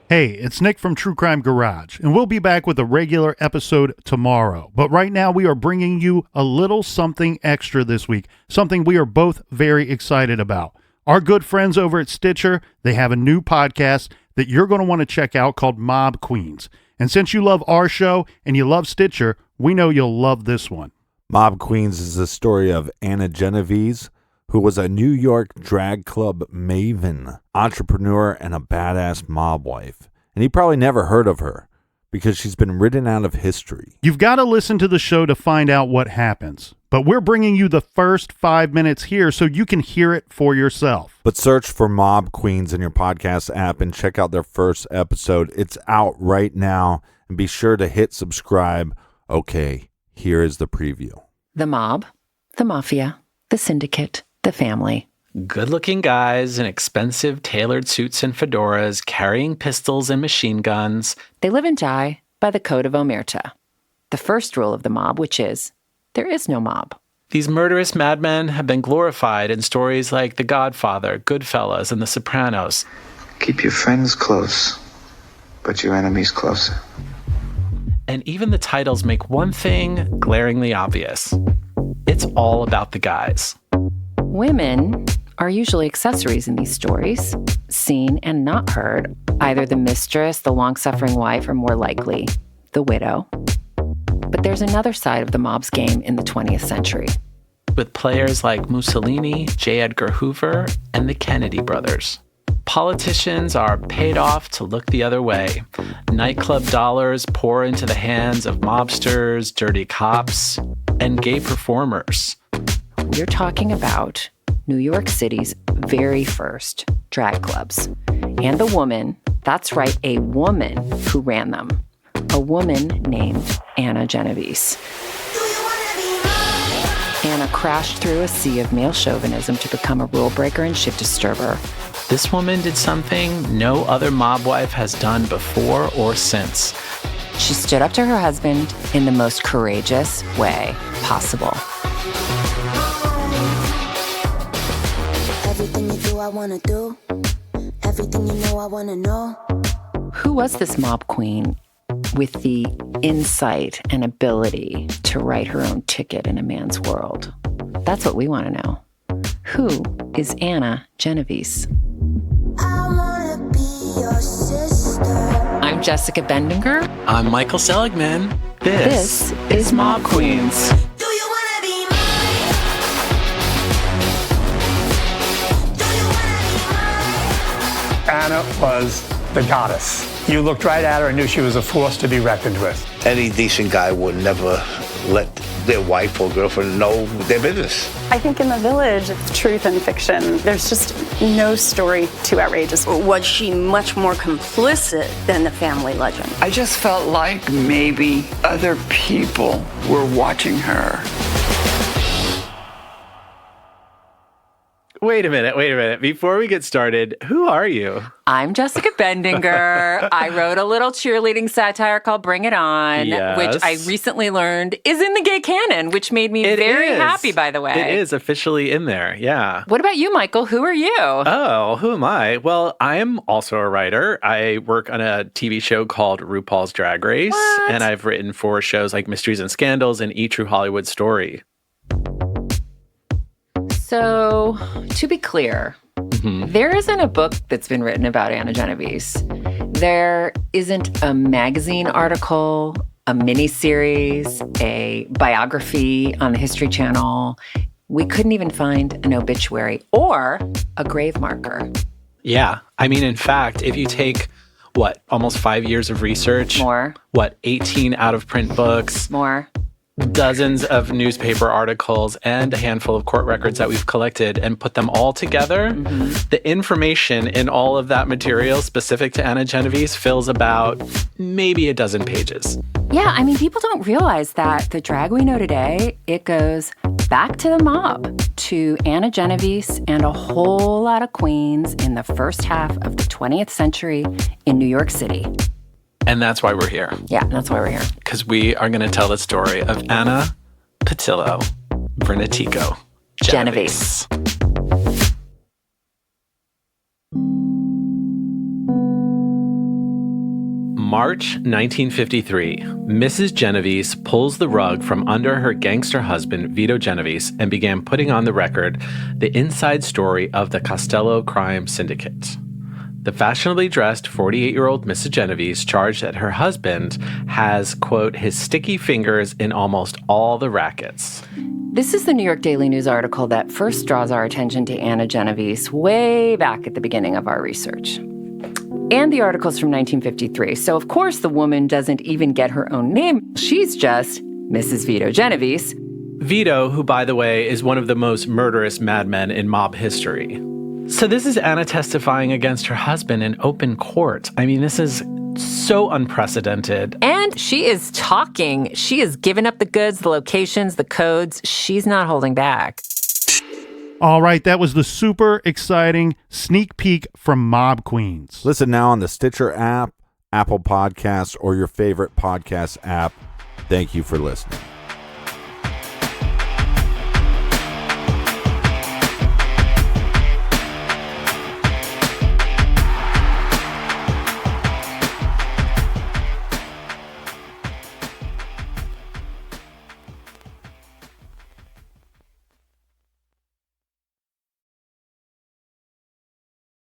Hey, it's Nick from True Crime Garage, and we'll be back with a regular episode tomorrow. But right now, we are bringing you a little something extra this week, something we are both very excited about. Our good friends over at Stitcher, they have a new podcast that you're going to want to check out called Mob Queens. And since you love our show and you love Stitcher, we know you'll love this one. Mob Queens is the story of Anna Genovese, who was a New York drag club maven, entrepreneur, and a badass mob wife. And he probably never heard of her because she's been written out of history. You've got to listen to the show to find out what happens. But we're bringing you the first 5 minutes here so you can hear it for yourself. But search for Mob Queens in your podcast app and check out their first episode. It's out right now. And be sure to hit subscribe. Okay, here is the preview. The mob, the mafia, the syndicate, the family. Good-looking guys in expensive tailored suits and fedoras, carrying pistols and machine guns. They live and die by the code of omerta, the first rule of the mob, which is, there is no mob. These murderous madmen have been glorified in stories like The Godfather, Goodfellas, and The Sopranos. Keep your friends close, but your enemies closer. And even the titles make one thing glaringly obvious. It's all about the guys. Women are usually accessories in these stories, seen and not heard. Either the mistress, the long-suffering wife, or more likely, the widow. But there's another side of the mob's game in the 20th century. With players like Mussolini, J. Edgar Hoover, and the Kennedy brothers. Politicians are paid off to look the other way. Nightclub dollars pour into the hands of mobsters, dirty cops, and gay performers. We're talking about New York City's very first drag clubs. And the woman, that's right, a woman who ran them. A woman named Anna Genovese. Anna crashed through a sea of male chauvinism to become a rule breaker and shit disturber. This woman did something no other mob wife has done before or since. She stood up to her husband in the most courageous way possible. Everything you do, I wanna do. Everything you know, I wanna know. Who was this mob queen with the insight and ability to write her own ticket in a man's world? That's what we want to know. Who is Anna Genovese? I wanna be your sister. I'm Jessica Bendinger. I'm Michael Seligman. This is Mob Queens. Do you wanna be mine? Do you wanna be mine? Anna was the goddess. You looked right at her and knew she was a force to be reckoned with. Any decent guy would never let their wife or girlfriend know their business. I think in the village, it's truth and fiction. There's just no story too outrageous. Was she much more complicit than the family legend? I just felt like maybe other people were watching her. Wait a minute. Before we get started, who are you? I'm Jessica Bendinger. I wrote a little cheerleading satire called Bring It On, Yes. which I recently learned is in the gay canon, which made me very happy, by the way. It is officially in there, yeah. What about you, Michael? Who are you? Oh, who am I? Well, I am also a writer. I work on a TV show called RuPaul's Drag Race, and I've written for shows like Mysteries and Scandals and E! True Hollywood Story. So, to be clear, there isn't a book that's been written about Anna Genovese. There isn't a magazine article, a miniseries, a biography on the History Channel. We couldn't even find an obituary or a grave marker. Yeah. I mean, in fact, if you take, almost 5 years of research? More. 18 out-of-print books? More. Dozens of newspaper articles and a handful of court records that we've collected and put them all together. The information in all of that material specific to Anna Genovese fills about maybe a dozen pages. Yeah, I mean, people don't realize that the drag we know today, it goes back to the mob, to Anna Genovese and a whole lot of queens in the first half of the 20th century in New York City. And that's why we're here. Yeah, that's why we're here. Because we are going to tell the story of Anna Patillo Vernatico Genovese. March 1953, Mrs. Genovese pulls the rug from under her gangster husband, Vito Genovese, and began putting on the record the inside story of the Costello crime syndicate. The fashionably dressed 48-year-old Mrs. Genovese charged that her husband has, quote, his sticky fingers in almost all the rackets. This is the New York Daily News article that first draws our attention to Anna Genovese way back at the beginning of our research. And the article's from 1953, so of course the woman doesn't even get her own name. She's just Mrs. Vito Genovese. Vito, who, by the way, is one of the most murderous madmen in mob history. So this is Anna testifying against her husband in open court. I mean, this is so unprecedented. And she is talking. She is giving up the goods, the locations, the codes. She's not holding back. All right, that was the super exciting sneak peek from Mob Queens. Listen now on the Stitcher app, Apple Podcasts, or your favorite podcast app. Thank you for listening.